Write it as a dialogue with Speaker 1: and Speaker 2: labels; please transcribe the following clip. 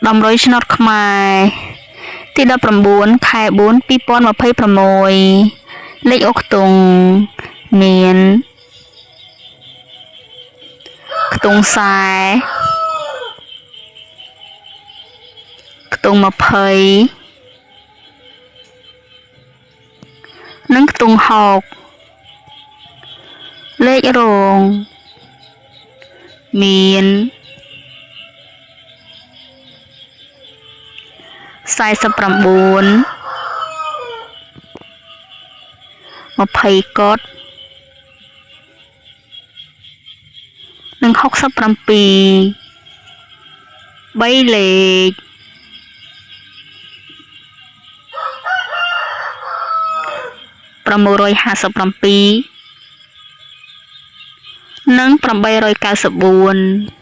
Speaker 1: ដំរុយឆ្នោតខ្មែរទី19ខែ4 2026លេខអូខ្ទង់មានខ្ទង់ខ្សែខ្ទង់20និងខ្ទង់ហោកលេខរងមាន49 20កត់និង67 3លេខ657និង894